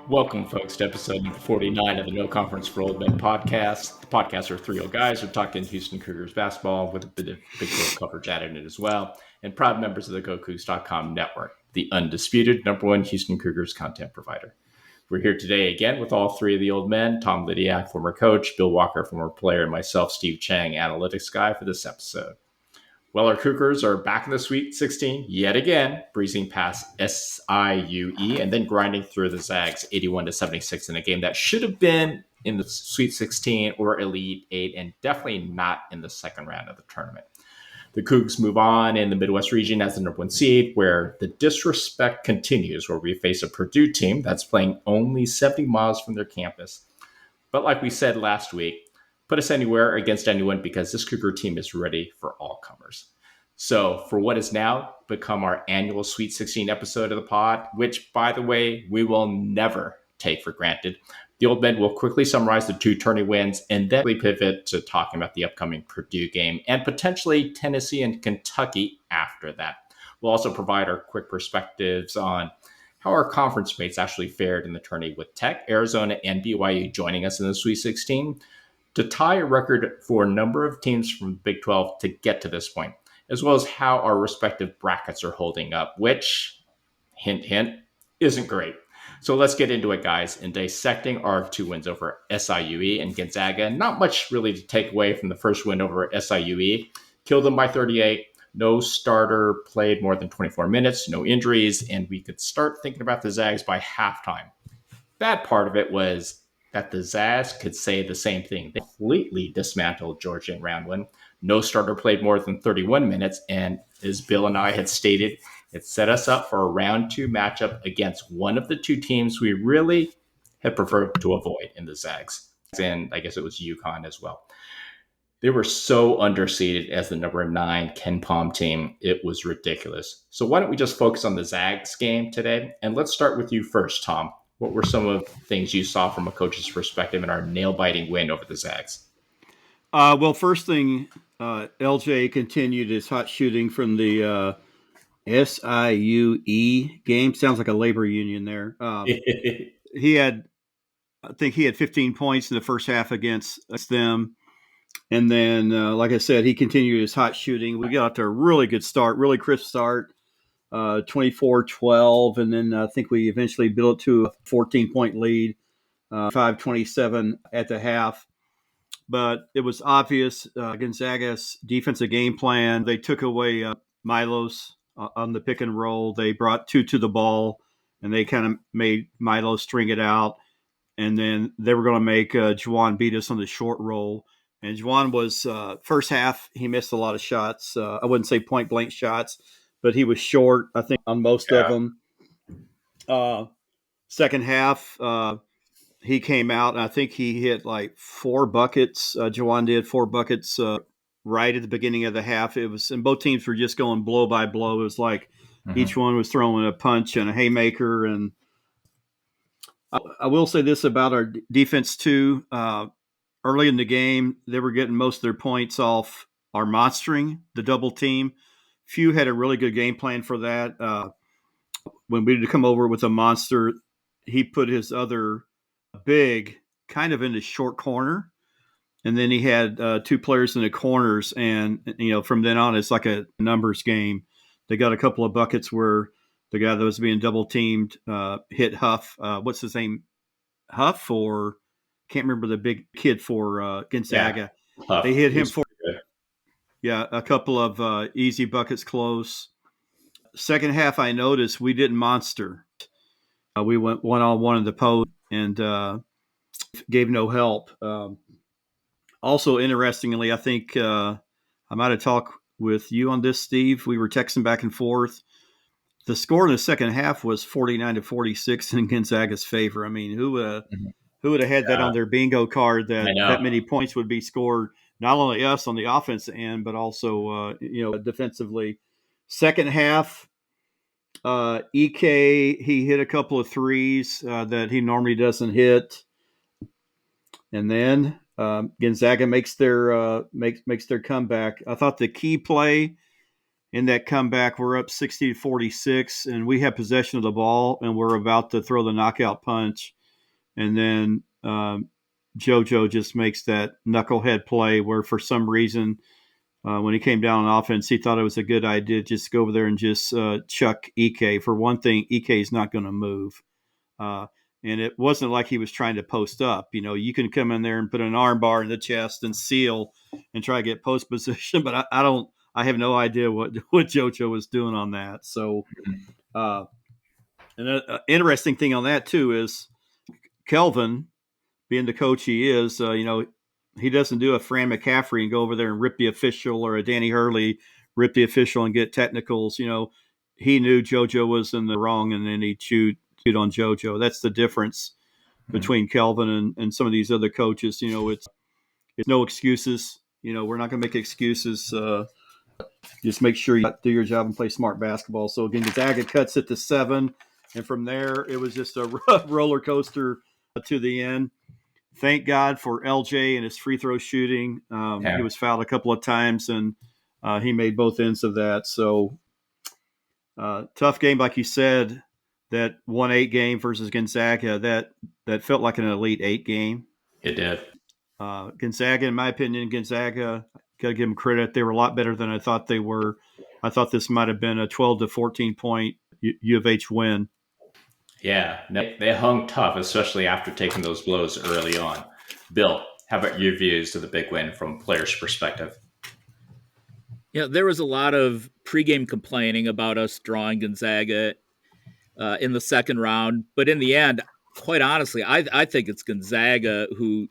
Welcome, folks, to episode number 49 of the No Conference for Old Men podcast. The podcast are three old guys who are talking Houston Cougars basketball with a bit of Big 12 coverage added in it as well, and proud members of the GoCoogs.com network, the undisputed number one Houston Cougars content provider. We're here today again with all three of the old men, Tom Lydiak, former coach, Bill Walker, former player, and myself, Steve Chang, analytics guy, for this episode. Well, our Cougars are back in the Sweet 16 yet again, breezing past SIUE and then grinding through the Zags 81-76 in a game that should have been in the Sweet 16 or Elite 8 and definitely not in the second round of the tournament. The Cougs move on in the Midwest region as the number one seed, where the disrespect continues, where we face a Purdue team that's playing only 70 miles from their campus. But like we said last week, put us anywhere against anyone because this Cougar team is ready for all comers. So for what has now become our annual Sweet 16 episode of the pod, which, by the way, we will never take for granted, the old men will quickly summarize the two Tourney wins and then we pivot to talking about the upcoming Purdue game and potentially Tennessee and Kentucky after that. We'll also provide our quick perspectives on how our conference mates actually fared in the tourney with Tech, Arizona, and BYU joining us in the Sweet 16 to tie a record for a number of teams from Big 12 to get to this point, as well as how our respective brackets are holding up, which, hint, hint, isn't great. So let's get into it, guys, in dissecting our two wins over SIUE and Gonzaga. Not much really to take away from the first win over SIUE. Killed them by 38. No starter played more than 24 minutes, no injuries, and we could start thinking about the Zags by halftime. Bad part of it was that the Zags could say the same thing. They completely dismantled Georgia in round one. No starter played more than 31 minutes, and as Bill and I had stated, it set us up for a round two matchup against one of the two teams we really had preferred to avoid in the Zags. And I guess it was UConn as well. They were so underseeded as the number 9 Ken Palm team. It was ridiculous. So why don't we just focus on the Zags game today? And let's start with you first, Tom. What were some of the things you saw from a coach's perspective in our nail-biting win over the Zags? Well, first thing, LJ continued his hot shooting from the SIUE game. Sounds like a labor union there. I think he had 15 points in the first half against them. And then, like I said, he continued his hot shooting. We got to a really good start, really crisp start. 24-12, and then I think we eventually built to a 14-point lead, 5-27 at the half. But it was obvious Gonzaga's defensive game plan. They took away Milos on the pick and roll. They brought two to the ball, and they kind of made Milo string it out. And then they were going to make Juwan beat us on the short roll. And Juwan was, first half, he missed a lot of shots. I wouldn't say point-blank shots, but he was short, I think, on most of them. Second half, he came out, and I think he hit like 4 buckets. Juwan did 4 buckets right at the beginning of the half. It was, and both teams were just going blow by blow. It was like each one was throwing a punch and a haymaker. And I will say this about our defense too. Early in the game, they were getting most of their points off our monstering, the double team. Few had a really good game plan for that. When we did come over with a monster, he put his other big kind of in the short corner, and then he had 2 players in the corners. And from then on, it's like a numbers game. They got a couple of buckets where the guy that was being double teamed hit Huff. What's his name? Huff, or can't remember the big kid for Gonzaga. Yeah, they hit him for. Yeah, a couple of easy buckets close. Second half, I noticed we didn't monster. We went one-on-one in the post and gave no help. Also, interestingly, I think I might have talked with you on this, Steve. We were texting back and forth. The score in the second half was 49-46 in Gonzaga's favor. I mean, who would have had that on their bingo card that many points would be scored? Not only us on the offensive end, but also, defensively. Second half, EK, he hit a couple of threes that he normally doesn't hit. And then Gonzaga makes their makes their comeback. I thought the key play in that comeback, we're up 60-46, and we have possession of the ball, and we're about to throw the knockout punch, and then JoJo just makes that knucklehead play where, for some reason, when he came down on offense, he thought it was a good idea just go over there and just chuck Ike. For one thing, Ike is not going to move. And it wasn't like he was trying to post up. You know, you can come in there and put an arm bar in the chest and seal and try to get post position, but I have no idea what JoJo was doing on that. So, an interesting thing on that too is Kelvin, being the coach he is, he doesn't do a Fran McCaffrey and go over there and rip the official, or a Danny Hurley rip the official and get technicals. You know, he knew JoJo was in the wrong, and then he chewed on JoJo. That's the difference between Kelvin and some of these other coaches. You know, it's no excuses. You know, we're not going to make excuses. Just make sure you do your job and play smart basketball. So again, Gonzaga cuts it to 7, and from there it was just a roller coaster to the end. Thank God for LJ and his free throw shooting. He was fouled a couple of times, and he made both ends of that. So tough game, like you said. That 1-8 game versus Gonzaga, that felt like an Elite 8 game. It did. Gonzaga, in my opinion, got to give them credit. They were a lot better than I thought they were. I thought this might have been a 12 to 14 point U of H win. Yeah, they hung tough, especially after taking those blows early on. Bill, how about your views to the big win from players' perspective? Yeah, there was a lot of pregame complaining about us drawing Gonzaga in the second round, but in the end, quite honestly, I think it's Gonzaga who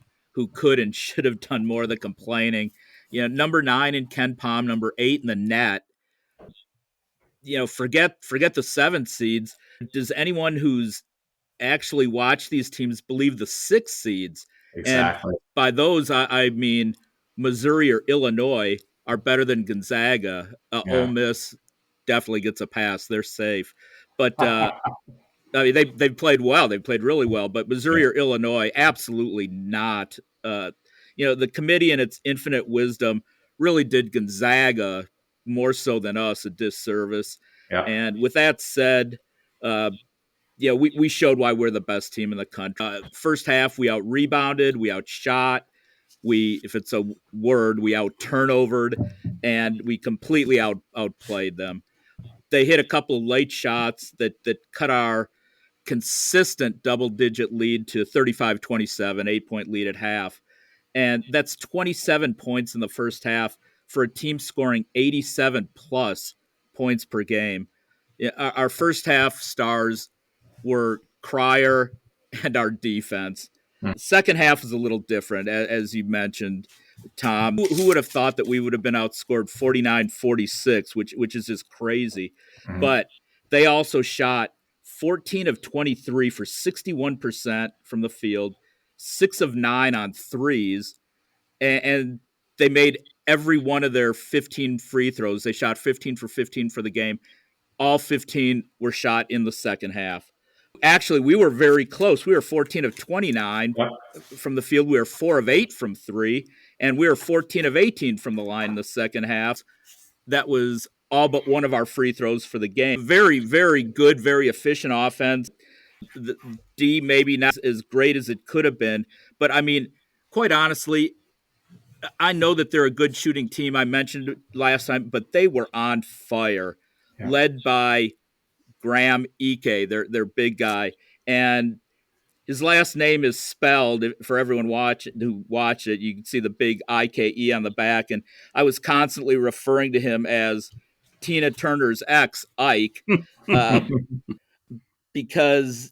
could and should have done more of the complaining. You know, number 9 in Ken Pom, number 8 in the net. You know, forget the 7 seeds. Does anyone who's actually watched these teams believe the 6 seeds? Exactly. And by those, I mean Missouri or Illinois are better than Gonzaga. Ole Miss definitely gets a pass; they're safe. But I mean, they've played well. They played really well. But Missouri or Illinois, absolutely not. The committee in its infinite wisdom really did Gonzaga more so than us a disservice. Yeah. And with that said, we showed why we're the best team in the country. First half, we out-rebounded, we outshot, if it's a word, we out-turnovered, and we completely outplayed them. They hit a couple of late shots that cut our consistent double-digit lead to 35-27, 8-point lead at half. And that's 27 points in the first half for a team scoring 87-plus points per game. Our first half stars were Cryer and our defense. Second half was a little different, as you mentioned, Tom. Who would have thought that we would have been outscored 49-46, which is just crazy. Mm-hmm. But they also shot 14 of 23 for 61% from the field, 6 of 9 on threes, and they made every one of their 15 free throws. They shot 15 for 15 for the game. All 15 were shot in the second half. Actually, we were very close. We were 14 of 29 from the field. We were 4 of 8 from 3, and we were 14 of 18 from the line in the second half. That was all but one of our free throws for the game. Very, very good, very efficient offense. The D maybe not as great as it could have been, but I mean, quite honestly, I know that they're a good shooting team. I mentioned it last time, but they were on fire, led by Graham Ike, their big guy, and his last name is spelled for everyone who watch it. You can see the big Ike on the back, and I was constantly referring to him as Tina Turner's ex, Ike, because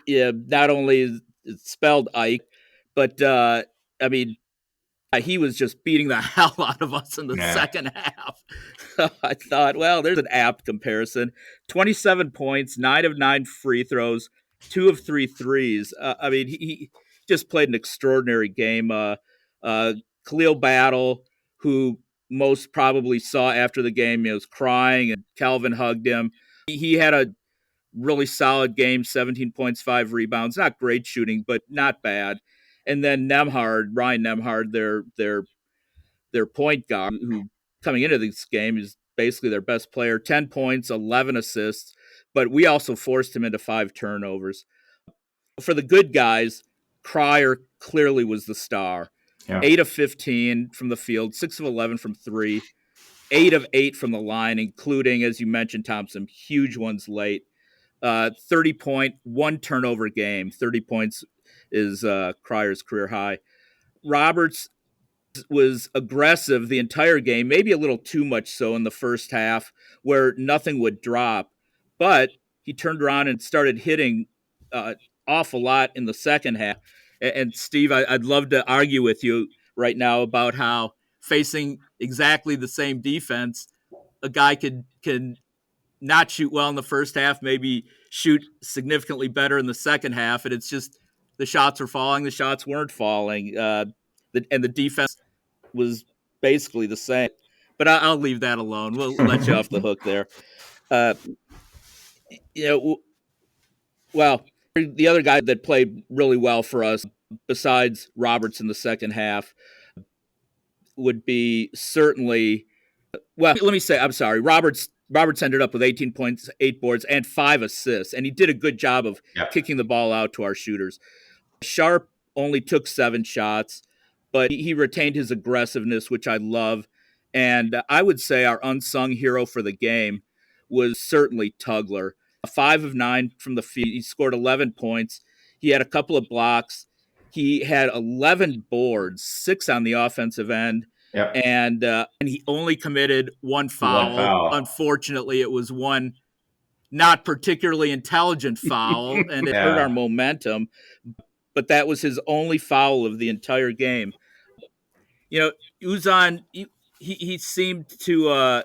not only is it spelled Ike, but I mean, he was just beating the hell out of us in the second half. So I thought, well, there's an apt comparison. 27 points, 9 of 9 free throws, 2 of 3 threes. I mean, he just played an extraordinary game. Khalil Battle, who most probably saw after the game, was crying, and Calvin hugged him. He had a really solid game, 17 points, 5 rebounds. Not great shooting, but not bad. And then Ryan Nemhard, their point guard, who coming into this game is basically their best player, 10 points, 11 assists, but we also forced him into 5 turnovers. For the good guys, Cryer clearly was the star. Yeah. 8 of 15 from the field, 6 of 11 from 3, 8 of 8 from the line, including, as you mentioned, Tom, some huge ones late. 30-point, 1 turnover game. 30 points is Cryer's career high. Roberts was aggressive the entire game, maybe a little too much so in the first half, where nothing would drop. But he turned around and started hitting awful lot in the second half. And Steve, I'd love to argue with you right now about how facing exactly the same defense, a guy can not shoot well in the first half, maybe shoot significantly better in the second half, and it's just the shots were falling, the shots weren't falling, and the defense was basically the same. But I'll leave that alone. We'll let you off the hook there. Well, the other guy that played really well for us, besides Roberts in the second half, would be certainly, well, let me say, I'm sorry, Roberts ended up with 18 points, 8 boards, and 5 assists, and he did a good job of kicking the ball out to our shooters. Sharp only took 7 shots, but he retained his aggressiveness, which I love. And I would say our unsung hero for the game was certainly Tugler. 5 of 9 from the field. He scored 11 points. He had a couple of blocks. He had 11 boards, 6 on the offensive end. Yep. And he only committed 1 foul. Unfortunately, it was one not particularly intelligent foul, and it hurt our momentum. But that was his only foul of the entire game. Uzan, he seemed to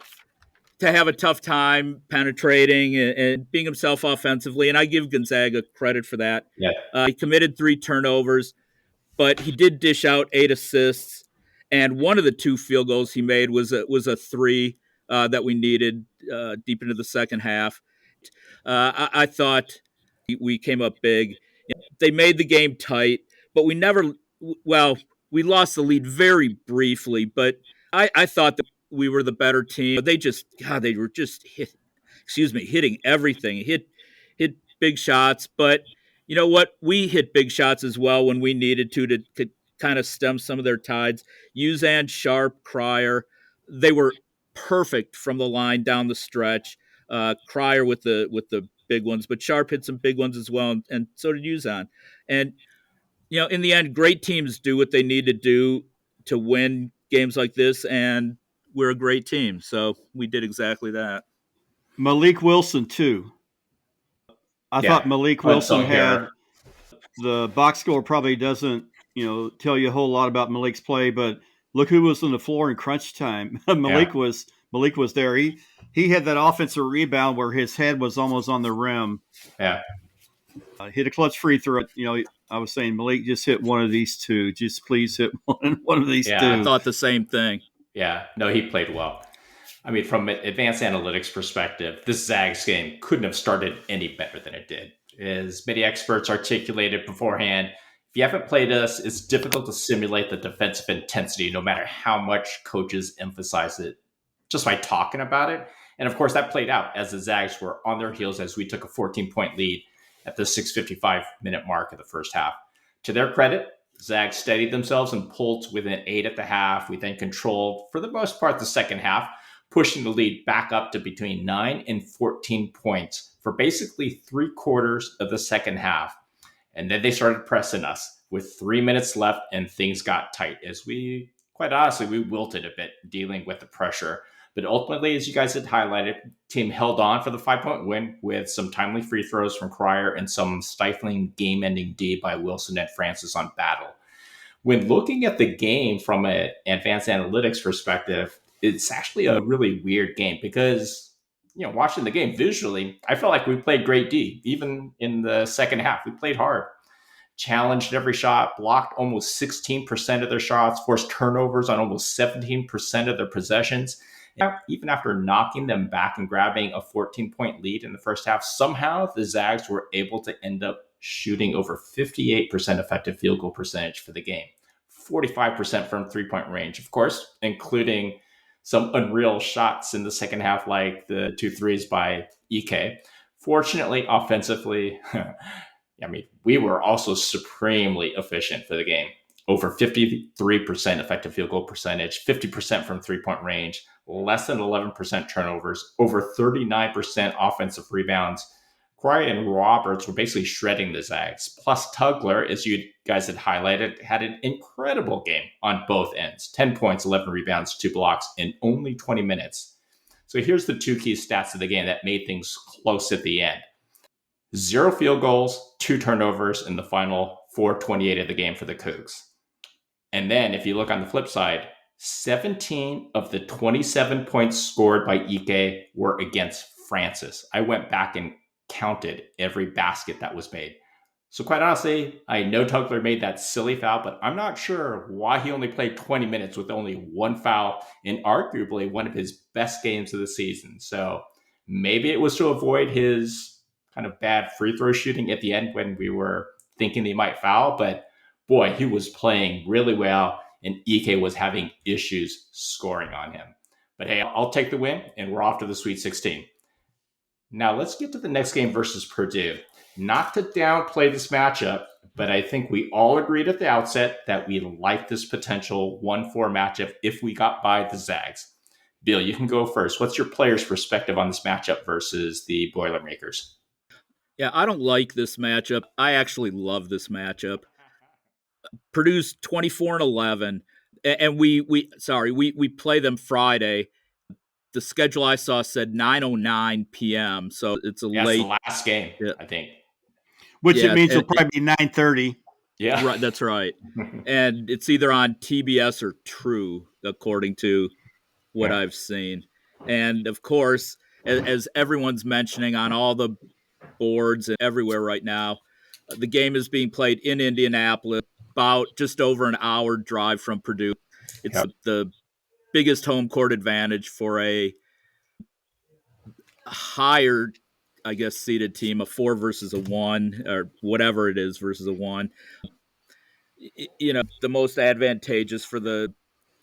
have a tough time penetrating and being himself offensively, and I give Gonzaga credit for that. Yeah. He committed 3 turnovers, but he did dish out 8 assists, and one of the 2 field goals he made was a 3 that we needed deep into the second half. I thought we came up big. They made the game tight, but we lost the lead very briefly, but I thought that we were the better team. They were just hitting everything. Hit big shots, but you know what? We hit big shots as well when we needed to kind of stem some of their tides. Uzan, Sharp, Cryer, they were perfect from the line down the stretch. Cryer with the big ones, but Sharp hit some big ones as well, and so did Uzan. And in the end, great teams do what they need to do to win games like this, and we're a great team, so we did exactly that. Malik Wilson too. I thought Malik Wilson had the box score probably doesn't tell you a whole lot about Malik's play, but look who was on the floor in crunch time. Malik was there. He had that offensive rebound where his head was almost on the rim. Yeah. Hit a clutch free throw. I was saying, Malik, just hit one of these 2. Just please hit one of these 2. I thought the same thing. Yeah. No, he played well. I mean, from an advanced analytics perspective, this Zags game couldn't have started any better than it did. As many experts articulated beforehand, if you haven't played us, it's difficult to simulate the defensive intensity, no matter how much coaches emphasize it just by talking about it. And of course, that played out as the Zags were on their heels as we took a 14-point lead at the 6:55-minute mark of the first half. To their credit, Zags steadied themselves and pulled to within 8 at the half. We then controlled, for the most part, the second half, pushing the lead back up to between 9 and 14 points for basically 3/4 of the second half. And then they started pressing us with 3 minutes left, and things got tight as we wilted a bit dealing with the pressure. But ultimately, as you guys had highlighted, team held on for the 5-point win with some timely free throws from Cryer and some stifling game-ending D by Wilson and Francis on Battle. When looking at the game from an advanced analytics perspective, it's actually a really weird game because, watching the game visually, I felt like we played great D. Even in the second half, we played hard. Challenged every shot, blocked almost 16% of their shots, forced turnovers on almost 17% of their possessions. Even after knocking them back and grabbing a 14-point lead in the first half, somehow the Zags were able to end up shooting over 58% effective field goal percentage for the game, 45% from three-point range, of course, including some unreal shots in the second half, like the 2 threes by EK. Fortunately, offensively, I mean, we were also supremely efficient for the game. Over 53% effective field goal percentage, 50% from three-point range, less than 11% turnovers, over 39% offensive rebounds. Quarry and Roberts were basically shredding the Zags. Plus, Tugler, as you guys had highlighted, had an incredible game on both ends. 10 points, 11 rebounds, 2 blocks in only 20 minutes. So here's the 2 key stats of the game that made things close at the end. 0 field goals, 2 turnovers in the final 4:28 of the game for the Cougs. And then if you look on the flip side, 17 of the 27 points scored by Ike were against Francis. I went back and counted every basket that was made. So quite honestly, I know Tugler made that silly foul, but I'm not sure why he only played 20 minutes with only 1 foul in arguably one of his best games of the season. So maybe it was to avoid his kind of bad free throw shooting at the end when we were thinking he might foul, but boy, he was playing really well, and Ike was having issues scoring on him. But hey, I'll take the win, and we're off to the Sweet 16. Now let's get to the next game versus Purdue. Not to downplay this matchup, but I think we all agreed at the outset that we like this potential 1-4 matchup if we got by the Zags. Bill, you can go first. What's your player's perspective on this matchup versus the Boilermakers? Yeah, I don't like this matchup. I actually love this matchup. Purdue's 24-11, and we play them Friday. The schedule I saw said 9:09 p.m., so it's a late. It's the last game, I think. Which it means it'll probably be 9:30. Yeah, right. That's right, and it's either on TBS or True, according to what I've seen. And of course, as everyone's mentioning on all the boards and everywhere right now, the game is being played in Indianapolis, about just over an hour drive from Purdue. It's the biggest home court advantage for a higher, I guess, seeded team, a 4 versus a 1, or whatever it is versus a 1. You know, the most advantageous for the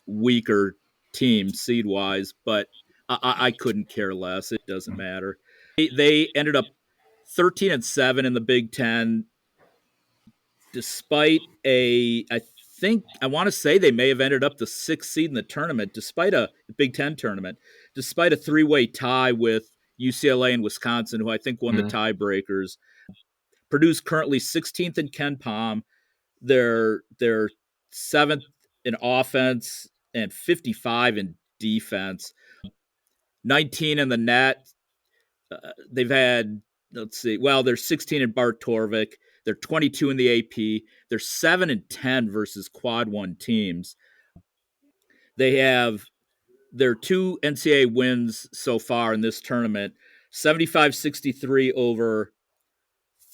weaker team seed-wise, but I couldn't care less. It doesn't matter. They ended up 13-7 in the Big Ten, despite I want to say they may have ended up the 6th seed in the tournament, despite a Big Ten tournament, despite a 3-way tie with UCLA and Wisconsin, who I think won the tiebreakers. Purdue's currently 16th in Ken Pom. They're 7th in offense and 55 in defense. 19 in the net. They've had, they're 16 in Bart Torvik. They're 22 in the AP. They're 7-10 versus quad 1 teams. They have their 2 NCAA wins so far in this tournament, 75-63 over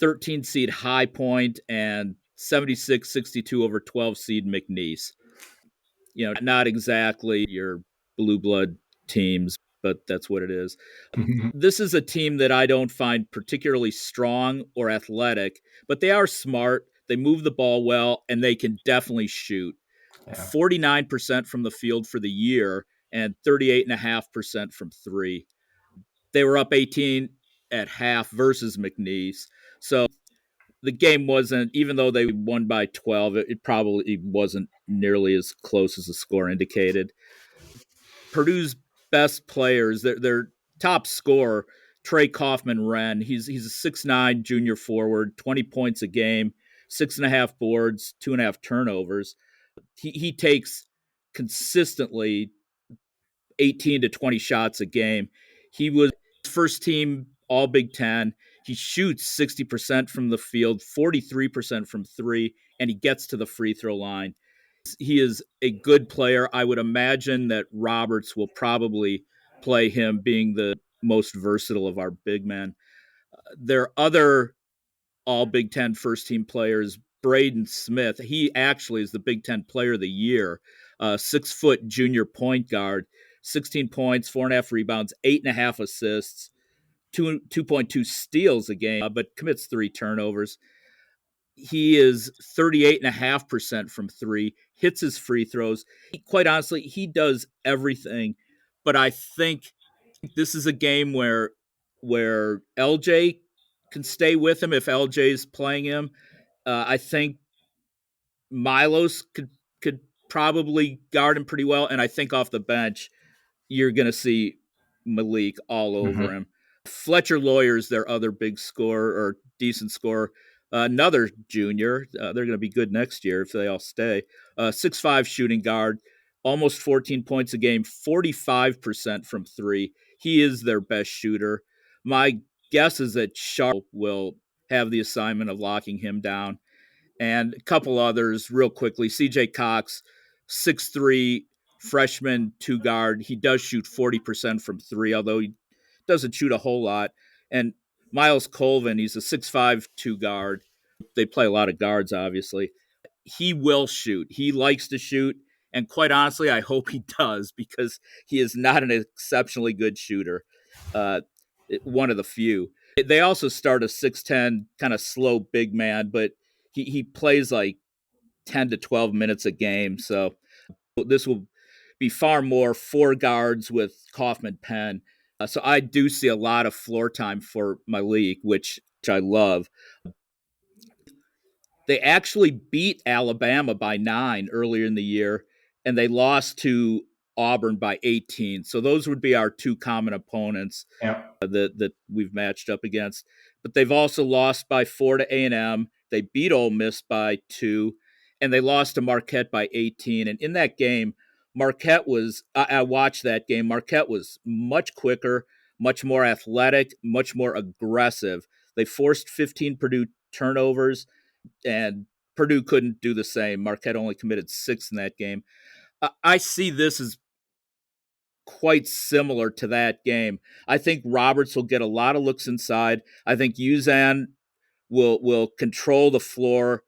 13 seed High Point and 76-62 over 12 seed McNeese. You know, not exactly your blue blood teams, but that's what it is. This is a team that I don't find particularly strong or athletic, but they are smart. They move the ball well, and they can definitely shoot. 49% from the field for the year and 38.5% from 3. They were up 18 at half versus McNeese. So the game wasn't, even though they won by 12, it probably wasn't nearly as close as the score indicated. Purdue's best players, their top scorer, Trey Kaufman-Wren, he's a 6'9" junior forward, 20 points a game, 6.5 boards, 2.5 turnovers. He takes consistently 18 to 20 shots a game. He was first team All Big Ten. He shoots 60% from the field, 43% from 3, and he gets to the free throw line. He is a good player. I would imagine that Roberts will probably play him, being the most versatile of our big men. Their other All Big Ten first team players, Braden Smith, he actually is the Big Ten Player of the Year, 6-foot junior point guard, 16 points, 4.5 rebounds, 8.5 assists, 2.2 steals a game, but commits 3 turnovers. He is 38.5% from three, hits his free throws. Quite honestly, he does everything. But I think this is a game where LJ can stay with him if LJ's playing him. I think Milos could probably guard him pretty well, and I think off the bench you're going to see Malik all over him. Fletcher Lawyer's their other big scorer or decent scorer. Another junior. They're going to be good next year if they all stay. 6'5" shooting guard, almost 14 points a game, 45% from three. He is their best shooter. My guess is that Sharp will have the assignment of locking him down. And a couple others real quickly. CJ Cox, 6'3", freshman, two guard. He does shoot 40% from three, although he doesn't shoot a whole lot. And Miles Colvin, he's a 6'5", two guard. They play a lot of guards, obviously. He will shoot. He likes to shoot. And quite honestly, I hope he does, because he is not an exceptionally good shooter. One of the few. They also start a 6'10", kind of slow big man, but he plays like 10 to 12 minutes a game. So this will be far more four guards with Kaufman Penn. So I do see a lot of floor time for Malik, which I love. They actually beat Alabama by 9 earlier in the year, and they lost to Auburn by 18. So those would be our two common opponents that we've matched up against. But they've also lost by 4 to A&M. They beat Ole Miss by 2, and they lost to Marquette by 18. And in that game, Marquette was – I watched that game. Marquette was much quicker, much more athletic, much more aggressive. They forced 15 Purdue turnovers, and Purdue couldn't do the same. Marquette only committed 6 in that game. I see this as quite similar to that game. I think Roberts will get a lot of looks inside. I think Uzan will control the floor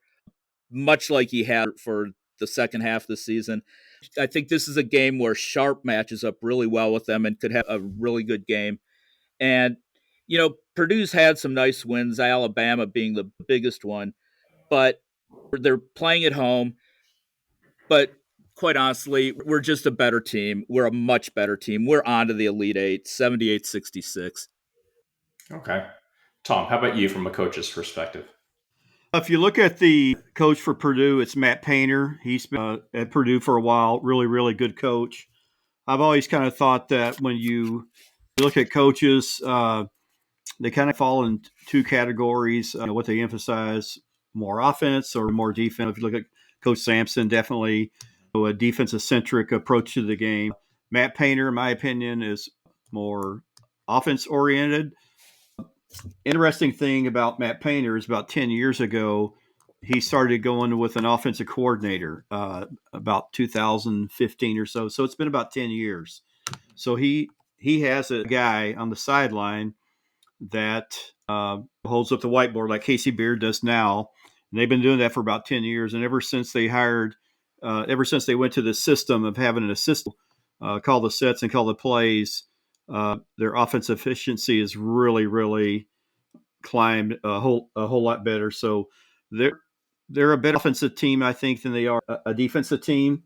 much like he had for the second half of the season. I think this is a game where Sharp matches up really well with them and could have a really good game. And, Purdue's had some nice wins, Alabama being the biggest one, but they're playing at home. But quite honestly, we're just a better team. We're a much better team. We're on to the Elite Eight, 78-66. Okay. Tom, how about you from a coach's perspective? If you look at the coach for Purdue, it's Matt Painter. He's been at Purdue for a while. Really, really good coach. I've always kind of thought that when you look at coaches, they kind of fall in two categories. What they emphasize, more offense or more defense. If you look at Coach Sampson, definitely a defensive-centric approach to the game. Matt Painter, in my opinion, is more offense-oriented. Interesting thing about Matt Painter is about 10 years ago, he started going with an offensive coordinator about 2015 or so. So it's been about 10 years. So he has a guy on the sideline that holds up the whiteboard like Casey Beard does now. And they've been doing that for about 10 years. And ever since they went to the system of having an assistant call the sets and call the plays, their offensive efficiency has really, really climbed a whole lot better. So they're a better offensive team, I think, than they are a defensive team.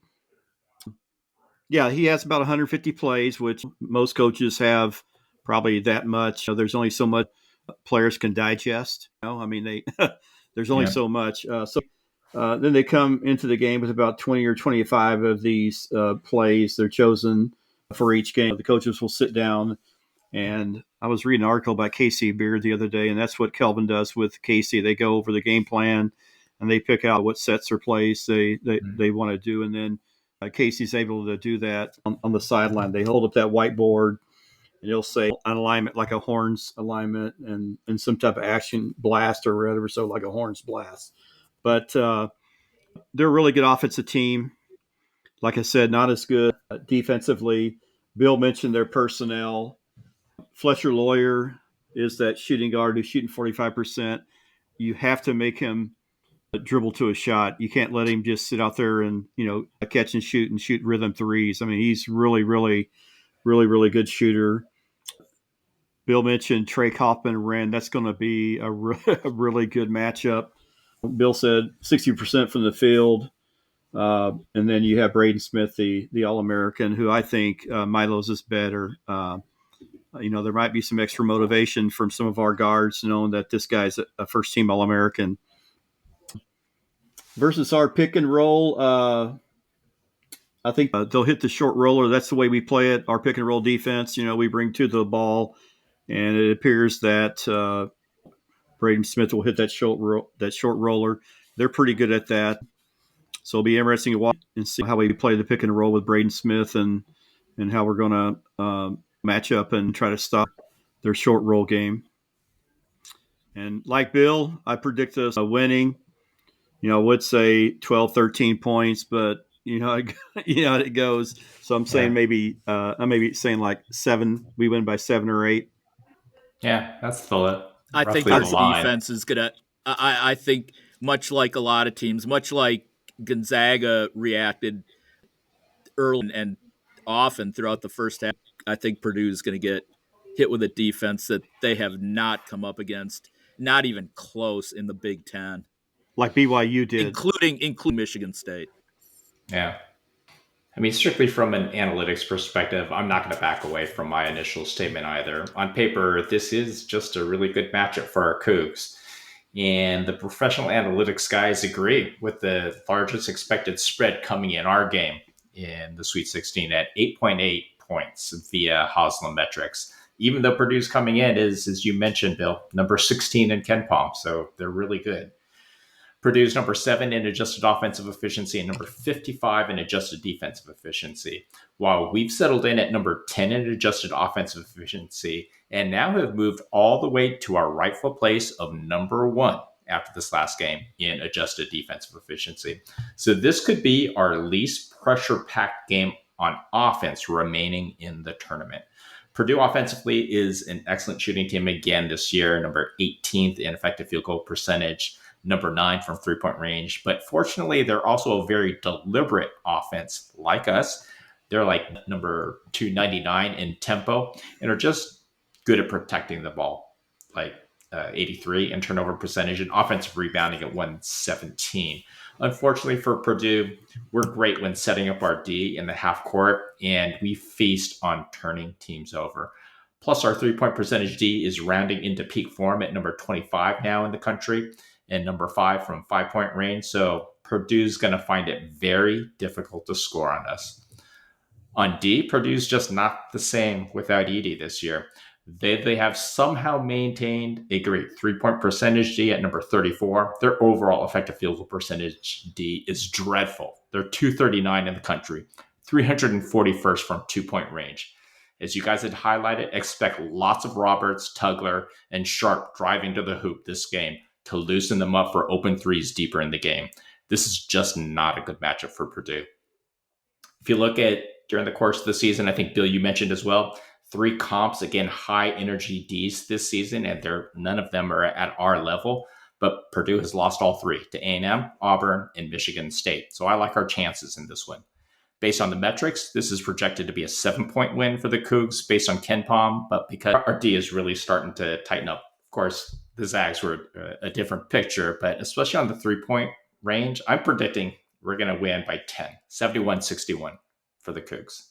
Yeah, he has about 150 plays, which most coaches have probably that much. There's only so much players can digest. There's only so much. Then they come into the game with about 20 or 25 of these plays. They're chosen for each game. The coaches will sit down, and I was reading an article about Casey Beard the other day, and that's what Kelvin does with Casey. They go over the game plan, and they pick out what sets or plays they want to do, and then Casey's able to do that on the sideline. They hold up that whiteboard, and it'll say an alignment like a horns alignment and some type of action blast or whatever, so like a horns blast. But they're a really good offensive team. Like I said, not as good defensively. Bill mentioned their personnel. Fletcher Lawyer is that shooting guard who's shooting 45%. You have to make him dribble to a shot. You can't let him just sit out there and, catch and shoot rhythm threes. I mean, he's really, really, really, really good shooter. Bill mentioned Trey Kaufman and Wren. That's going to be a really good matchup. Bill said 60% from the field. And then you have Braden Smith, the All-American, who I think Milo's is better. There might be some extra motivation from some of our guards, knowing that this guy's a first-team All-American. Versus our pick and roll, I think they'll hit the short roller. That's the way we play it. Our pick and roll defense, we bring two to the ball, and it appears that Braden Smith will hit that short roller. They're pretty good at that. So it'll be interesting to watch and see how we play the pick and roll with Braden Smith and how we're going to match up and try to stop their short roll game. And like Bill, I predict us winning. I would say 12, 13 points, but it goes. So I'm saying I'm maybe saying like 7. We win by 7 or 8. Yeah, that's the. I think our defense is gonna. I think much like a lot of teams, much like Gonzaga reacted early and often throughout the first half, I think Purdue is going to get hit with a defense that they have not come up against, not even close in the Big Ten. Like BYU did. Including Michigan State. Yeah. I mean, strictly from an analytics perspective, I'm not going to back away from my initial statement either. On paper, this is just a really good matchup for our Cougs. And the professional analytics guys agree with the largest expected spread coming in our game in the Sweet 16 at 8.8 points via Haslam metrics. Even though Purdue's coming in is, as you mentioned, Bill, number 16 in KenPom, so they're really good. Purdue's number 7 in adjusted offensive efficiency and number 55 in adjusted defensive efficiency, while we've settled in at number 10 in adjusted offensive efficiency and now have moved all the way to our rightful place of number 1 after this last game in adjusted defensive efficiency. So this could be our least pressure-packed game on offense remaining in the tournament. Purdue offensively is an excellent shooting team again this year, number 18th in effective field goal percentage, number 9 from three-point range. But fortunately, they're also a very deliberate offense like us. They're like number 299 in tempo and are just good at protecting the ball, like 83 in turnover percentage and offensive rebounding at 117. Unfortunately for Purdue, we're great when setting up our D in the half court, and we feast on turning teams over. Plus, our three-point percentage D is rounding into peak form at number 25 now in the country, and number 5 from 5-point range. So Purdue's going to find it very difficult to score on us. On D, Purdue's just not the same without Edey this year. They have somehow maintained a great three-point percentage D at number 34. Their overall effective field goal percentage D is dreadful. They're 239 in the country, 341st from 2-point range. As you guys had highlighted, expect lots of Roberts, Tugler, and Sharp driving to the hoop this game to loosen them up for open threes deeper in the game. This is just not a good matchup for Purdue. If you look at during the course of the season, I think, Bill, you mentioned as well, 3 comps, again, high energy Ds this season, and none of them are at our level. But Purdue has lost all 3 to A&M, Auburn, and Michigan State. So I like our chances in this one. Based on the metrics, this is projected to be a 7-point win for the Cougs based on KenPom, but because our D is really starting to tighten up. Of course, the Zags were a different picture, but especially on the 3-point range, I'm predicting we're going to win by 10, 71-61 for the Cougs.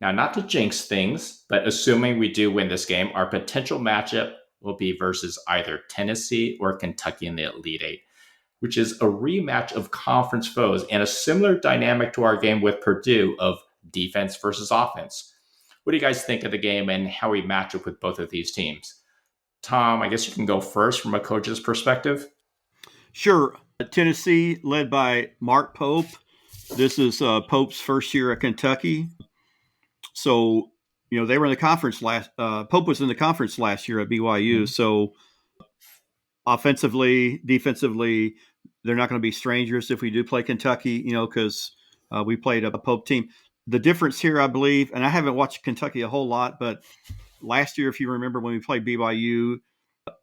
Now, not to jinx things, but assuming we do win this game, our potential matchup will be versus either Tennessee or Kentucky in the Elite Eight, which is a rematch of conference foes and a similar dynamic to our game with Purdue of defense versus offense. What do you guys think of the game and how we match up with both of these teams? Tom, I guess you can go first from a coach's perspective. Sure. Tennessee, led by Mark Pope. This is Pope's first year at Kentucky. So, they were in the conference Pope was in the conference last year at BYU. Mm-hmm. So, offensively, defensively, they're not going to be strangers if we do play Kentucky, because we played a Pope team. The difference here, I believe, and I haven't watched Kentucky a whole lot, but last year, if you remember when we played BYU,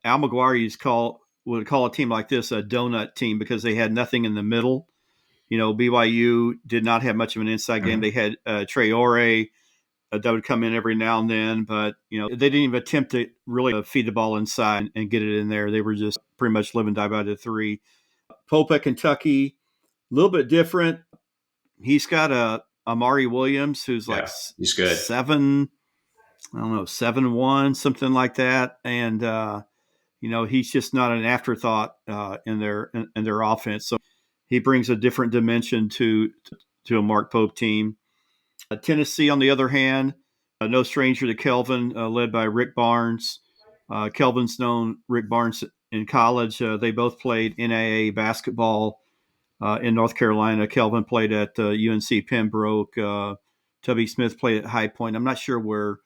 Al McGuire would call a team like this a donut team because they had nothing in the middle. BYU did not have much of an inside game. They had Trey Ore that would come in every now and then, but they didn't even attempt to really feed the ball inside and get it in there. They were just pretty much live and die by the 3. Pope at Kentucky, a little bit different. He's got a Amari Williams who's like he's good. 7'1", something like that, and he's just not an afterthought in their offense. So he brings a different dimension to a Mark Pope team. Tennessee, on the other hand, no stranger to Kelvin, led by Rick Barnes. Kelvin's known Rick Barnes in college. They both played NAIA basketball in North Carolina. Kelvin played at UNC Pembroke. Tubby Smith played at High Point. I'm not sure where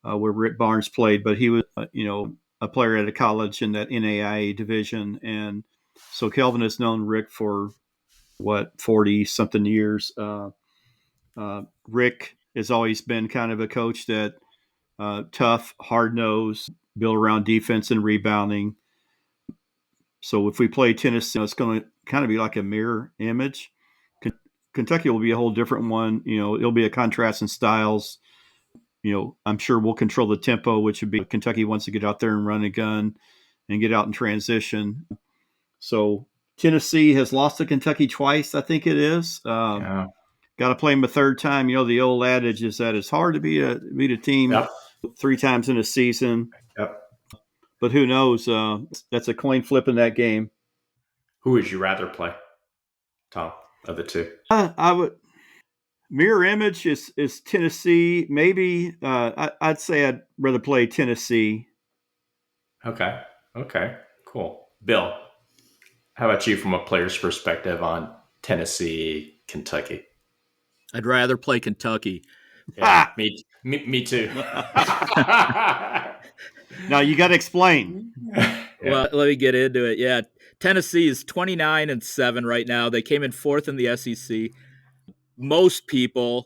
Rick Barnes played, but he was, a player at a college in that NAIA division. And so Kelvin has known Rick for 40-something years. Rick has always been kind of a coach that tough, hard-nosed, built around defense and rebounding. So if we play Tennessee, it's going to kind of be like a mirror image. Kentucky will be a whole different one. It'll be a contrast in styles. I'm sure we'll control the tempo, which would be Kentucky wants to get out there and run a gun and get out in transition. So Tennessee has lost to Kentucky twice, I think it is. Got to play them a third time. The old adage is that it's hard to beat a team 3 times in a season. Yep. But who knows? That's a coin flip in that game. Who would you rather play, Tom, of the two? I would. Mirror image is Tennessee. Maybe I'd say I'd rather play Tennessee. Okay, cool. Bill, how about you from a player's perspective on Tennessee, Kentucky? I'd rather play Kentucky. Yeah, me too. Now you got to explain. Well, let me get into it. Yeah, Tennessee is 29-7 right now. They came in 4th in the SEC. Most people,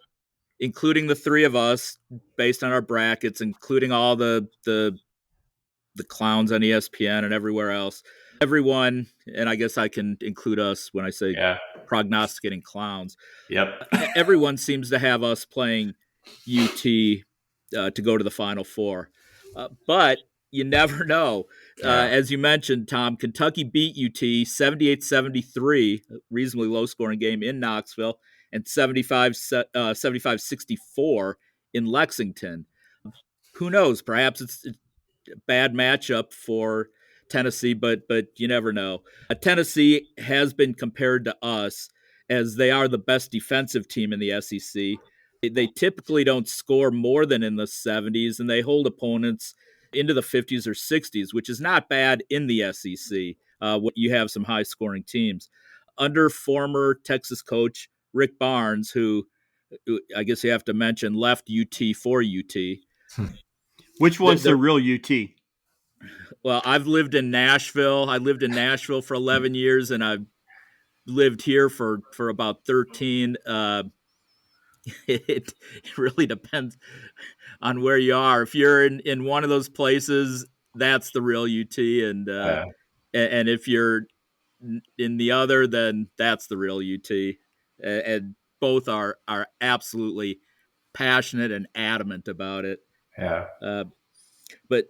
including the 3 of us, based on our brackets, including all the clowns on ESPN and everywhere else, everyone, and I guess I can include us when I say prognosticating clowns. Yep. Everyone seems to have us playing UT to go to the Final Four. But you never know. As you mentioned, Tom, Kentucky beat UT 78-73, a reasonably low-scoring game in Knoxville, and 75-64 in Lexington. Who knows? Perhaps it's a bad matchup for Tennessee, but you never know. Tennessee has been compared to us as they are the best defensive team in the SEC. They typically don't score more than in the 70s, and they hold opponents into the 50s or 60s, which is not bad in the SEC. You have some high-scoring teams. Under former Texas coach Rick Barnes, who I guess you have to mention left UT for UT. Which one's the real UT? Well, I've lived in Nashville. I lived in Nashville for 11 years, and I've lived here for about 13. It really depends on where you are. If you're in one of those places, that's the real UT, and if you're in the other, then that's the real UT. And both are absolutely passionate and adamant about it. Yeah. But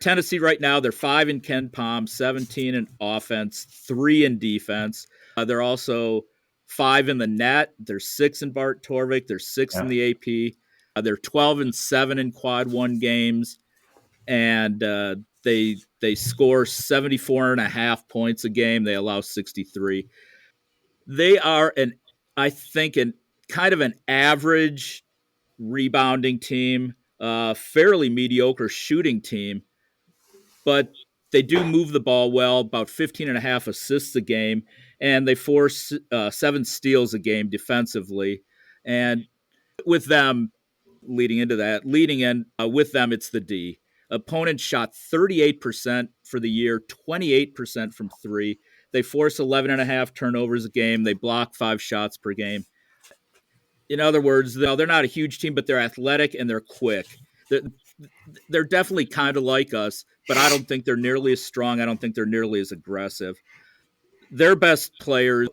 Tennessee right now, they're 5 in Ken Palm, 17 in offense, 3 in defense. They're also 5 in the net. They're 6 in Bart Torvik. They're 6 in the AP. They're 12-7 in quad 1 games. And they score 74.5 points a game. They allow 63. They are I think kind of an average rebounding team, fairly mediocre shooting team, but they do move the ball well, about 15.5 assists a game, and they force 7 steals a game defensively. And with them, leading in, with them, it's the D. Opponents shot 38% for the year, 28% from 3. They force 11.5 turnovers a game. They block 5 shots per game. In other words, they're not a huge team, but they're athletic and they're quick. They're definitely kind of like us, but I don't think they're nearly as strong. I don't think they're nearly as aggressive. Their best players,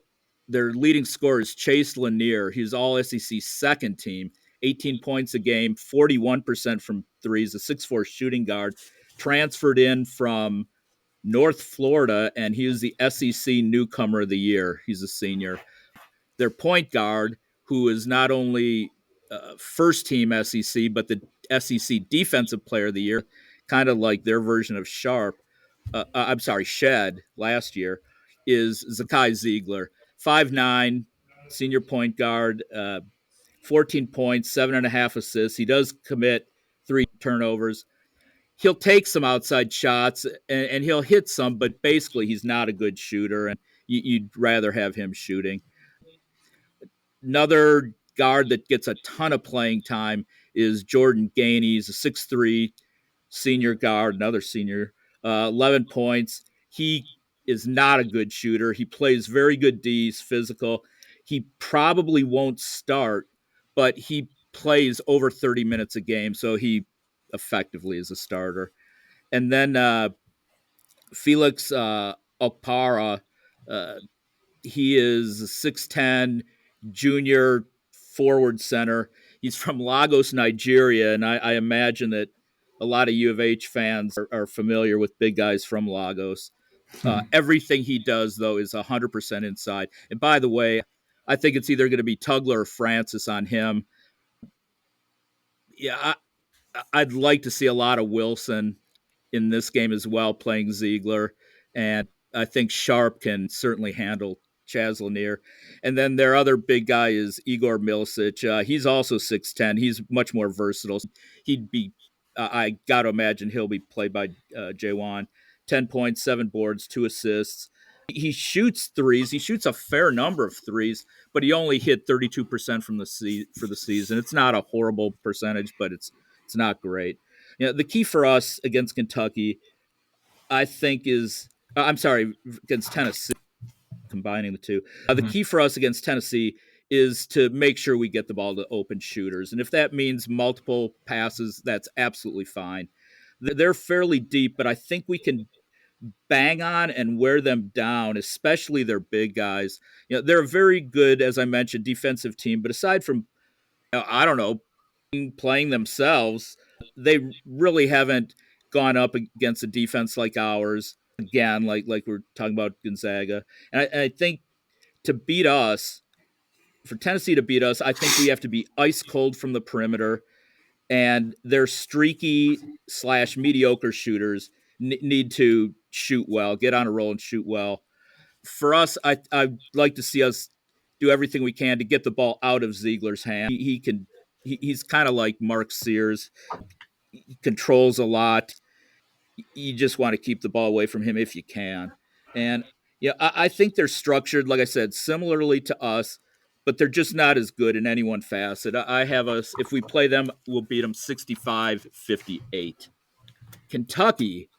their leading scorer is Chase Lanier. He's all SEC second team, 18 points a game, 41% from threes, a 6'4" shooting guard, transferred in from North Florida, and he was the SEC Newcomer of the Year. He's a senior. Their point guard, who is not only first team SEC, but the SEC Defensive Player of the Year, kind of like their version of Shed last year, is Zakai Ziegler, 5'9", senior point guard, 14 points, 7.5 assists. He does commit 3 turnovers. He'll take some outside shots and he'll hit some, but basically he's not a good shooter, and you'd rather have him shooting. Another guard that gets a ton of playing time is Jordan Gainey. He's a 6'3" senior guard, another senior, 11 points. He is not a good shooter. He plays very good D. He's physical. He probably won't start, but he plays over 30 minutes a game, so he effectively is a starter. And then Felix Okpara, he is a 6'10", junior forward center. He's from Lagos, Nigeria, and I imagine that a lot of U of H fans are familiar with big guys from Lagos. Everything he does, though, is 100% inside. And by the way, I think it's either going to be Tugler or Francis on him. Yeah, I'd like to see a lot of Wilson in this game as well, playing Ziegler. And I think Sharp can certainly handle Chaz Lanier. And then their other big guy is Igor Milicic. He's also 6'10". He's much more versatile. He'd be, I got to imagine he'll be played by Jaywan. 10 points, 7 boards, 2 assists. He shoots threes. He shoots a fair number of threes, but he only hit 32% for the season. It's not a horrible percentage, but it's not great. You know, the key for us against Kentucky, I think, is against Tennessee, combining the two. The key for us against Tennessee is to make sure we get the ball to open shooters. And if that means multiple passes, that's absolutely fine. They're fairly deep, but I think we can bang on and wear them down, especially their big guys. You know, they're a very good, as I mentioned, defensive team, but aside from, I don't know, playing themselves, they really haven't gone up against a defense like ours. Again, like we're talking about Gonzaga. And I think to beat us, for Tennessee to beat us, I think we have to be ice cold from the perimeter, and their streaky / mediocre shooters need to shoot well, get on a roll and shoot well. For us, I'd like to see us do everything we can to get the ball out of Ziegler's hand. He's kind of like Mark Sears. He controls a lot. You just want to keep the ball away from him if you can. And yeah, I think they're structured, like I said, similarly to us, but they're just not as good in any one facet. I have us, if we play them, we'll beat them 65-58. Kentucky,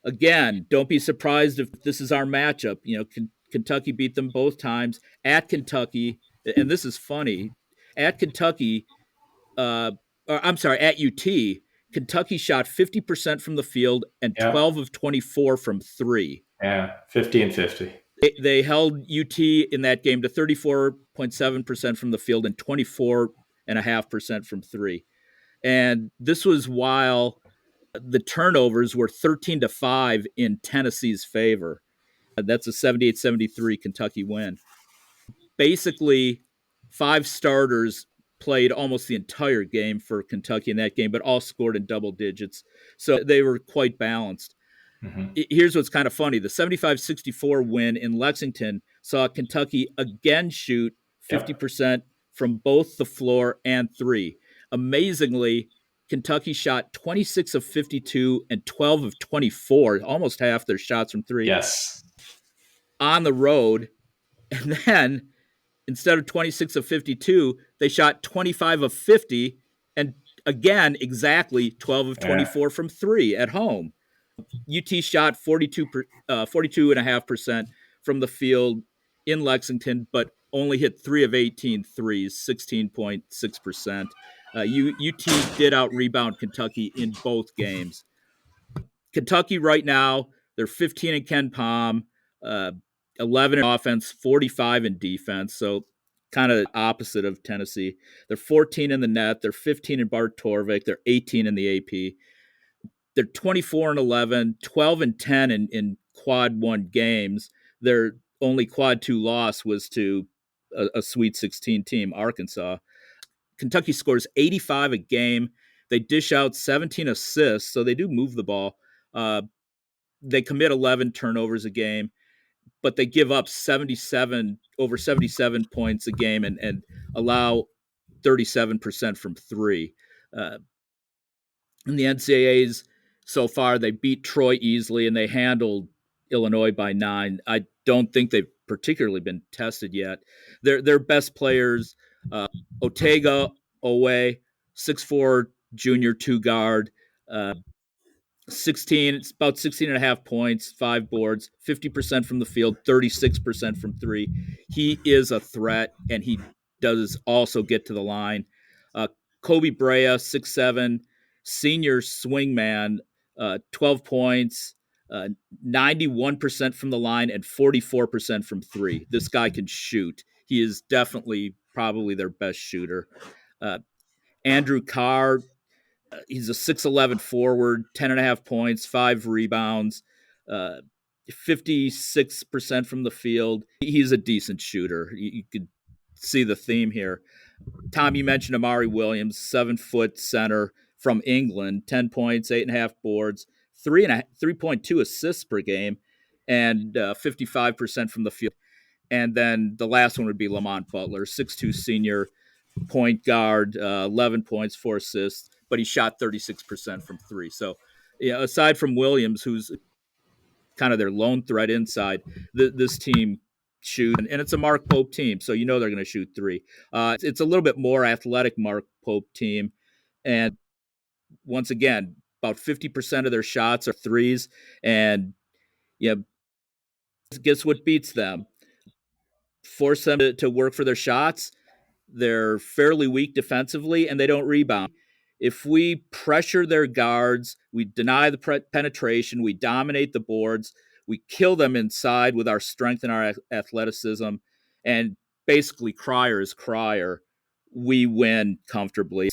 again, don't be surprised if this is our matchup. You know, Kentucky beat them both times at Kentucky, and this is funny. At Kentucky, at UT, Kentucky shot 50% from the field and 12 of 24 from 3. Yeah, 50 and 50. They held UT in that game to 34.7% from the field and 24.5% from 3. And this was while the turnovers were 13-5 in Tennessee's favor. That's a 78-73 Kentucky win. Basically, 5 starters played almost the entire game for Kentucky in that game, but all scored in double digits. So they were quite balanced. Here's what's kind of funny. The 75-64 win in Lexington saw Kentucky again shoot 50% from both the floor and 3. Amazingly, Kentucky shot 26 of 52 and 12 of 24, almost half their shots from 3. Yes. On the road. And then instead of 26 of 52, they shot 25 of 50 and again, exactly 12 of 24 from 3 at home. UT shot 42.5% from the field in Lexington, but only hit 3 of 18 threes, 16.6%. UT did out-rebound Kentucky in both games. Kentucky right now, they're 15 in Ken Pom, 11 in offense, 45 in defense, so kind of opposite of Tennessee. They're 14 in the net, they're 15 in Bart Torvik, they're 18 in the AP. they're 24-11, 12-10 in quad 1 games. Their only quad 2 loss was to a Sweet 16 team, Arkansas. Kentucky scores 85 a game. They dish out 17 assists, so they do move the ball. They commit 11 turnovers a game, but they give up over 77 points a game and allow 37% from three. In the NCAAs so far, they beat Troy easily and they handled Illinois by 9. I don't think they've particularly been tested yet. Their best players, Otega Owe, 6'4", junior 2 guard, 16, it's about 16 and a half points, 5 boards, 50% from the field, 36% from three. He is a threat, and he does also get to the line. Kobe Brea, 6'7", senior swingman, 12 points, 91% from the line and 44% from three. This guy can shoot. He is definitely probably their best shooter. Andrew Carr, he's a 6'11" forward, 10 and a half points, 5 rebounds, 56% from the field. He's a decent shooter. You could see the theme here. Tom, you mentioned Amari Williams, 7-foot center from England, 10 points, 8.5 boards, 3.2 assists per game, and 55% from the field. And then the last one would be Lamont Butler, 6'2" senior, point guard, 11 points, 4 assists, but he shot 36% from three. So, yeah, aside from Williams, who's kind of their lone threat inside, this team shoot, and it's a Mark Pope team, so you know they're going to shoot three. It's a little bit more athletic Mark Pope team, and once again, about 50% of their shots are threes, and yeah, guess what beats them? Force them to work for their shots. They're fairly weak defensively, and they don't rebound. If we pressure their guards, we deny the penetration, we dominate the boards, we kill them inside with our strength and our athleticism, and basically crier is crier, we win comfortably.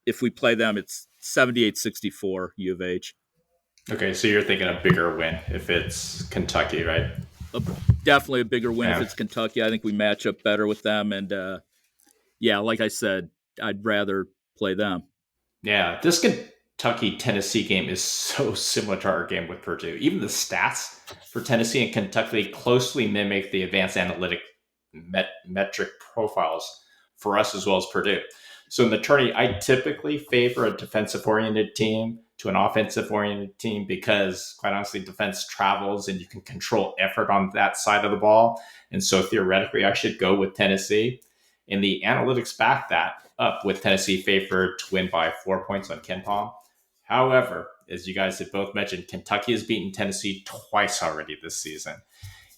If we play them, it's 78-64 U of H. Okay, so you're thinking a bigger win if it's Kentucky, right? Definitely a bigger win if it's Kentucky. I think we match up better with them, and yeah, like I said, I'd rather play them. Yeah, this Kentucky-Tennessee game is so similar to our game with Purdue. Even the stats for Tennessee and Kentucky closely mimic the advanced analytic metric profiles for us as well as Purdue. So in the tourney, I typically favor a defensive-oriented team to an offensive-oriented team because, quite honestly, defense travels and you can control effort on that side of the ball. And so theoretically, I should go with Tennessee. And the analytics back that up with Tennessee favored to win by 4 points on KenPom. However, as you guys have both mentioned, Kentucky has beaten Tennessee twice already this season.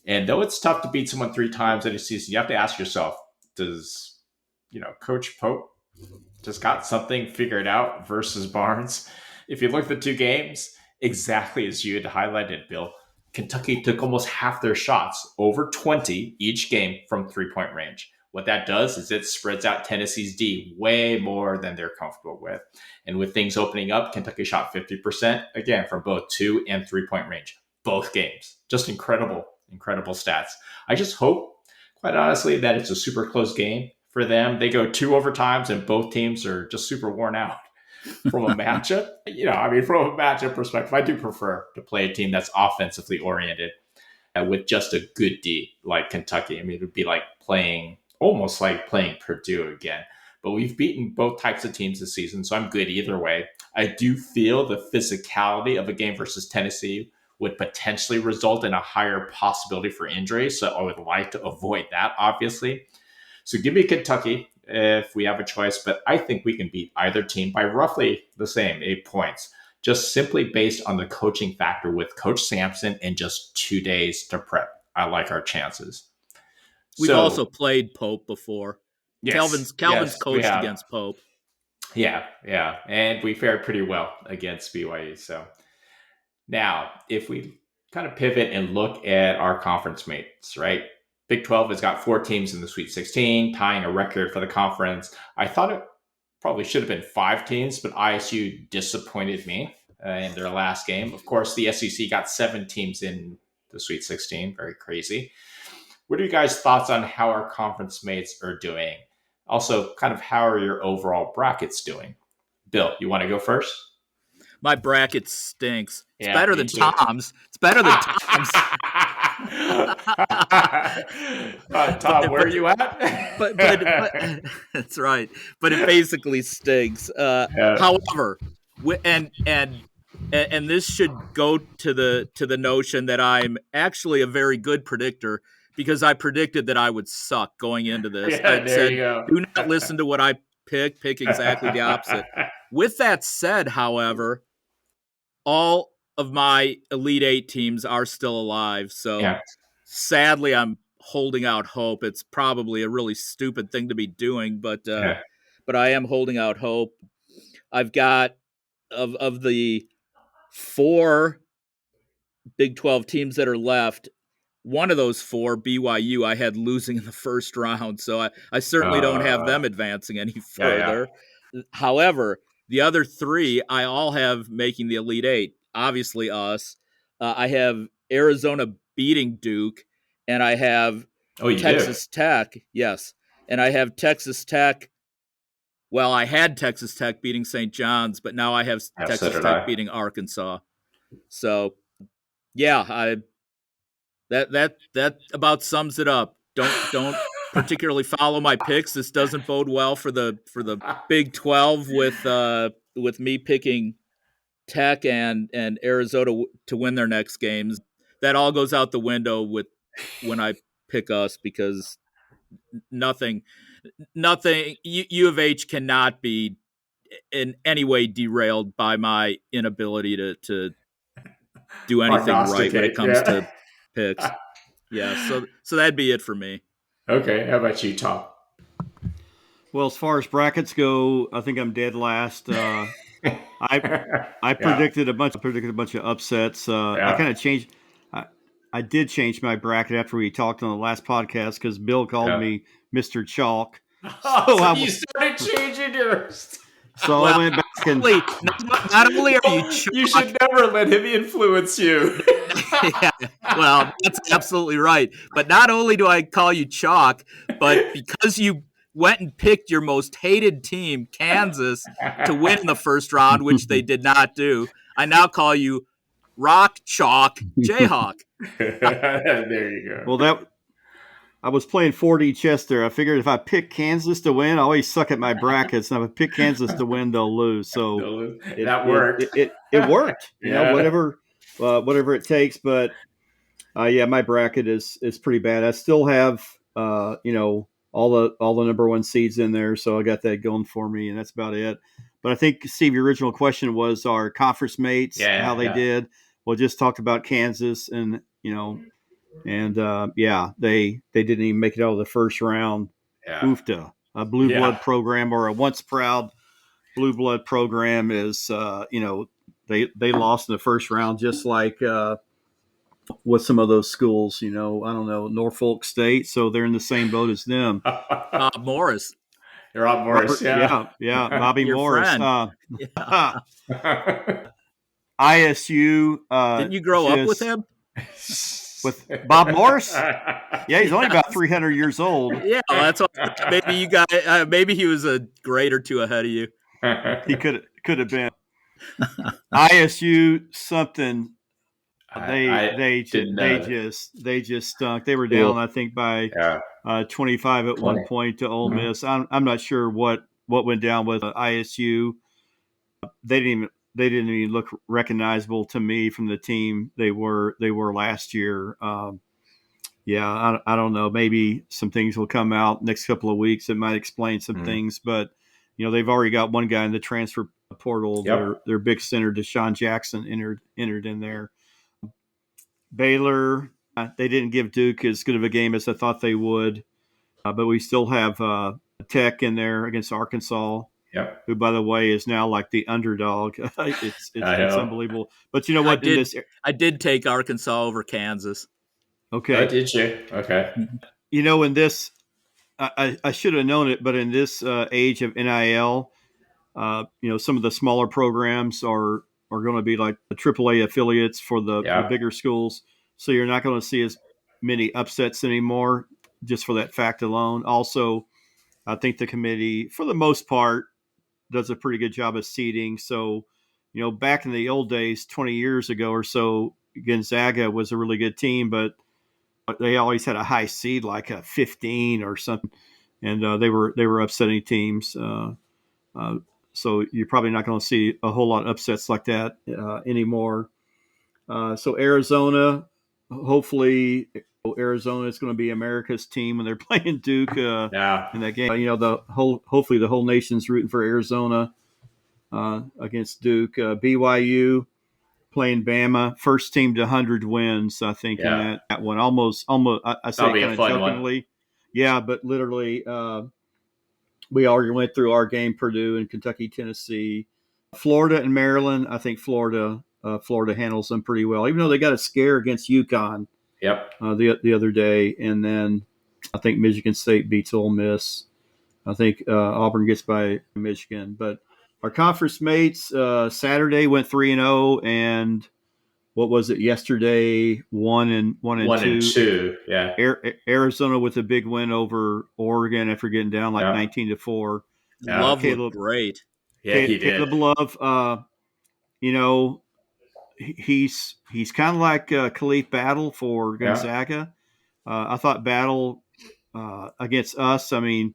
And though it's tough to beat someone 3 times in a season, you have to ask yourself, does, Coach Pope just got something figured out versus Barnes? If you look at the 2 games, exactly as you had highlighted, Bill, Kentucky took almost half their shots, over 20 each game from 3-point range. What that does is it spreads out Tennessee's D way more than they're comfortable with. And with things opening up, Kentucky shot 50%, again, from both 2 and 3-point range, both games. Just incredible stats. I just hope, quite honestly, that it's a super close game for them. They go 2 overtimes and both teams are just super worn out from a matchup. From a matchup perspective, I do prefer to play a team that's offensively oriented with just a good D like Kentucky. It would be almost like playing Purdue again. But we've beaten both types of teams this season, so I'm good either way. I do feel the physicality of a game versus Tennessee would potentially result in a higher possibility for injury, so I would like to avoid that, obviously. So give me Kentucky if we have a choice, but I think we can beat either team by roughly the same, 8 points, just simply based on the coaching factor with Coach Sampson and just 2 days to prep. I like our chances. We've also played Pope before. Yes, Calvin's coached against Pope. Yeah. And we fared pretty well against BYU. So now, if we kind of pivot and look at our conference mates, right? Big 12 has got 4 teams in the Sweet 16, tying a record for the conference. I thought it probably should have been 5 teams, but ISU disappointed me in their last game. Of course, the SEC got 7 teams in the Sweet 16. Very crazy. What are you guys' thoughts on how our conference mates are doing? Also, kind of how are your overall brackets doing? Bill, you want to go first? My bracket stinks. It's Yeah, better me than too. Tom's. It's better than Tom's. Tom, where are you at? but that's right. But it basically stinks. However, and this should go to the notion that I'm actually a very good predictor, because I predicted that I would suck going into this. Yeah, I said, you go. do not listen to what I pick exactly the opposite. With that said, however, all of my Elite Eight teams are still alive. So sadly, I'm holding out hope. It's probably a really stupid thing to be doing, but I am holding out hope. I've got of the 4 Big 12 teams that are left, one of those 4, BYU, I had losing in the first round. So I certainly don't have them advancing any further. However, the other 3, I all have making the Elite Eight. Obviously us. I have Arizona beating Duke, and I have Texas Tech. Yes. And I have Texas Tech. Well, I had Texas Tech beating St. John's, but now I have Texas Tech beating Arkansas. So, yeah, that about sums it up. Don't particularly follow my picks. This doesn't bode well for the Big 12 with me picking Tech and Arizona to win their next games. That all goes out the window when I pick us, because nothing U of H cannot be in any way derailed by my inability to do anything right when it comes to picks. Yeah, so that'd be it for me. Okay, how about you, Tom? Well, as far as brackets go, I think I'm dead last. I predicted a bunch of upsets. I kind of changed. I did change my bracket after we talked on the last podcast because Bill called me Mr. Chalk. So you started changing yours. So I went back and not only are you chalk, you should never let him influence you. Yeah, well, that's absolutely right. But not only do I call you chalk, but because you went and picked your most hated team, Kansas, to win in the first round, which they did not do, I now call you Rock Chalk Jayhawk. There you go. Well, I was playing 4D chess there. I figured if I pick Kansas to win, I always suck at my brackets, and if I pick Kansas to win, they'll lose. So that worked. It worked. You know, whatever it takes. But my bracket is pretty bad. I still have all the number 1 seeds in there, so I got that going for me, and that's about it. But I think, Steve, your original question was our conference mates, how they did. Well, just talked about Kansas, and they didn't even make it out of the first round. Oofta. A blue blood program, or a once proud blue blood program, is they lost in the first round, just like with some of those schools. I don't know, Norfolk State, so they're in the same boat as them. Morris. You're Rob Morris, Bobby Your Morris. ISU. Didn't you grow up with him? With Bob Morris? Yeah, he's only about 300 years old. Yeah, well, that's what, maybe you got. Maybe he was a grade or 2 ahead of you. He could have been. ISU something. They just stunk. They were down, I think, by 25 at 20. One point to Ole Miss. I'm not sure what went down with ISU. They didn't even look recognizable to me from the team they were last year. I don't know. Maybe some things will come out next couple of weeks that might explain some things. But they've already got one guy in the transfer portal. Their big center, Deshaun Jackson, entered in there. Baylor, they didn't give Duke as good of a game as I thought they would, but we still have Tech in there against Arkansas. Who, by the way, is now like the underdog. It's unbelievable. But you know what? I did take Arkansas over Kansas. Okay. Oh, did you? Okay. In this, I should have known it, but in this age of NIL, some of the smaller programs are are going to be like the AAA affiliates for the Yeah. bigger schools. So you're not going to see as many upsets anymore just for that fact alone. Also, I think the committee, for the most part, does a pretty good job of seeding. So, back in the old days, 20 years ago or so, Gonzaga was a really good team, but they always had a high seed, like a 15 or something, and they were upsetting teams. So you're probably not going to see a whole lot of upsets like that anymore. So Arizona, hopefully, Arizona is going to be America's team when they're playing Duke in that game. Hopefully the whole nation's rooting for Arizona against Duke. BYU playing Bama, first team to 100 wins, I think, in that one. Almost. I say kind of jokingly, one. Yeah, but literally, we already went through our game, Purdue and Kentucky, Tennessee, Florida and Maryland. I think Florida handles them pretty well, even though they got a scare against UConn. Yep. The other day, and then I think Michigan State beats Ole Miss. I think Auburn gets by Michigan, but our conference mates Saturday went 3-0, and what was it yesterday? 1-2. Yeah. Arizona with a big win over Oregon after getting down like 19-4. Love looked great. Yeah, he did. Caleb Love, he's kind of like Khalif Battle for Gonzaga. I thought Battle against us, I mean,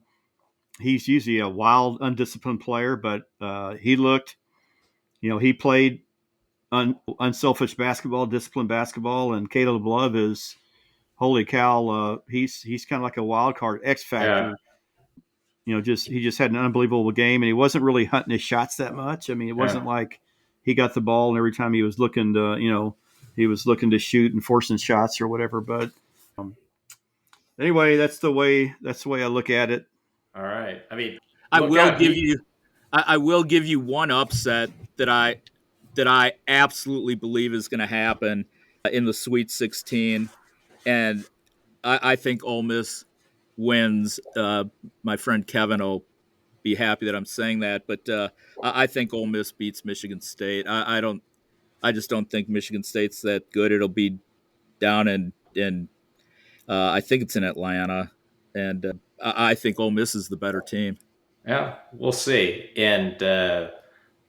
he's usually a wild, undisciplined player, but he looked, he played unselfish basketball, disciplined basketball, and Caleb Love is, holy cow, he's kind of like a wild card, X factor. Yeah. He just had an unbelievable game, and he wasn't really hunting his shots that much. I mean, it wasn't like he got the ball and every time he was looking to shoot and forcing shots or whatever. But anyway, that's the way I look at it. All right. I mean, I will give you one upset that I absolutely believe is going to happen in the Sweet 16, and I think Ole Miss wins. My friend Kevin will be happy that I'm saying that, but I think Ole Miss beats Michigan State. I just don't think Michigan State's that good. It'll be down in I think it's in Atlanta, and I think Ole Miss is the better team. Yeah, we'll see. And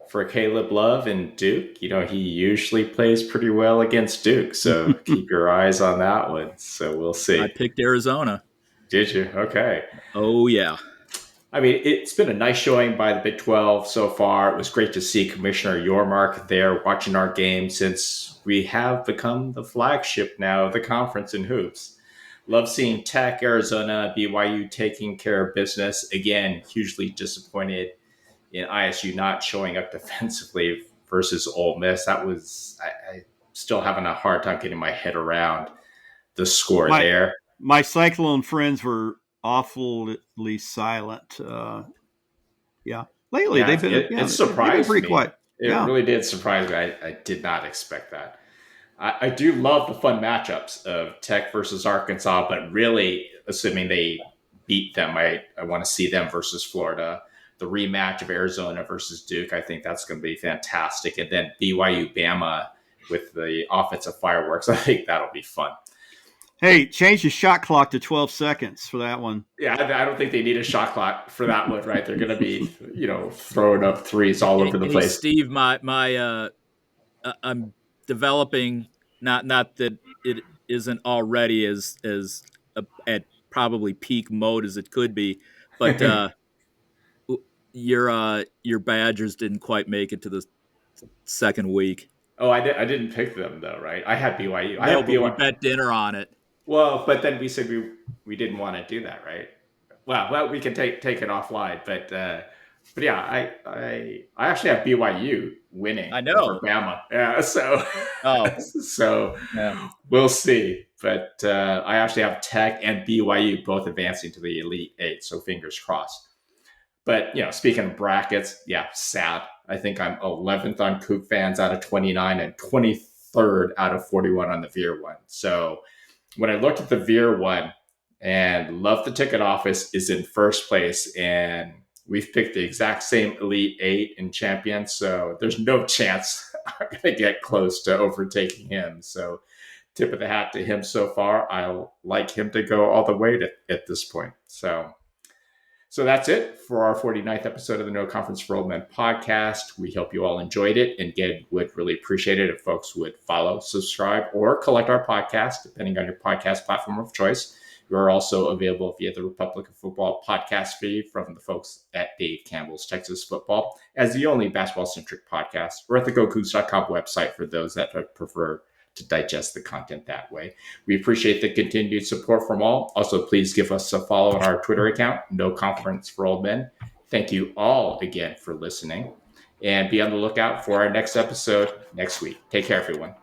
for Caleb Love and Duke, he usually plays pretty well against Duke. So keep your eyes on that one. So we'll see. I picked Arizona. Did you? Okay. Oh, yeah. I mean, it's been a nice showing by the Big 12 so far. It was great to see Commissioner Yormark there watching our game since we have become the flagship now of the conference in hoops. Love seeing Tech, Arizona, BYU taking care of business. Again, hugely disappointed in ISU not showing up defensively versus Ole Miss. That was, I still having a hard time getting my head around the score there. My Cyclone friends were awfully silent. Lately they've been. It surprised pretty me. Quiet. It really did surprise me. I did not expect that. I do love the fun matchups of Tech versus Arkansas, but really, assuming they beat them, I want to see them versus Florida. The rematch of Arizona versus Duke, I think that's going to be fantastic. And then BYU Bama with the offensive fireworks, I think that'll be fun. Hey, change the shot clock to 12 seconds for that one. Yeah, I don't think they need a shot clock for that one, right? They're going to be, throwing up threes all over the place. Steve, I'm developing, not that it isn't already as at probably peak mode as it could be, but your Badgers didn't quite make it to the second week. Oh, I didn't pick them though, right? I had BYU. No, but we bet dinner on it. Well, but then we said we didn't want to do that, right? Well, we can take it offline, but yeah, I actually have BYU winning. I know over Bama. Yeah, so we'll see. But I actually have Tech and BYU both advancing to the Elite Eight, so fingers crossed. But speaking of brackets, sad. I think I'm 11th on Coug fans out of 29 and 23rd out of 41 on the Veer one. So when I looked at the Veer one, and Love the Ticket Office is in first place, and we've picked the exact same Elite Eight and champions, so there's no chance are going to get close to overtaking him. So tip of the hat to him so far. I like him to go all the way at this point. So that's it for our 49th episode of the No Conference for Old Men podcast. We hope you all enjoyed it, and again, would really appreciate it if folks would follow, subscribe, or collect our podcast, depending on your podcast platform of choice. We are also available via the Republic of Football podcast feed from the folks at Dave Campbell's Texas Football as the only basketball-centric podcast, or at the GoCoogs.com website for those that prefer to digest the content that way. We appreciate the continued support from all. Also, please give us a follow on our Twitter account, No Conference for Old Men. Thank you all again for listening, and be on the lookout for our next episode next week. Take care, everyone.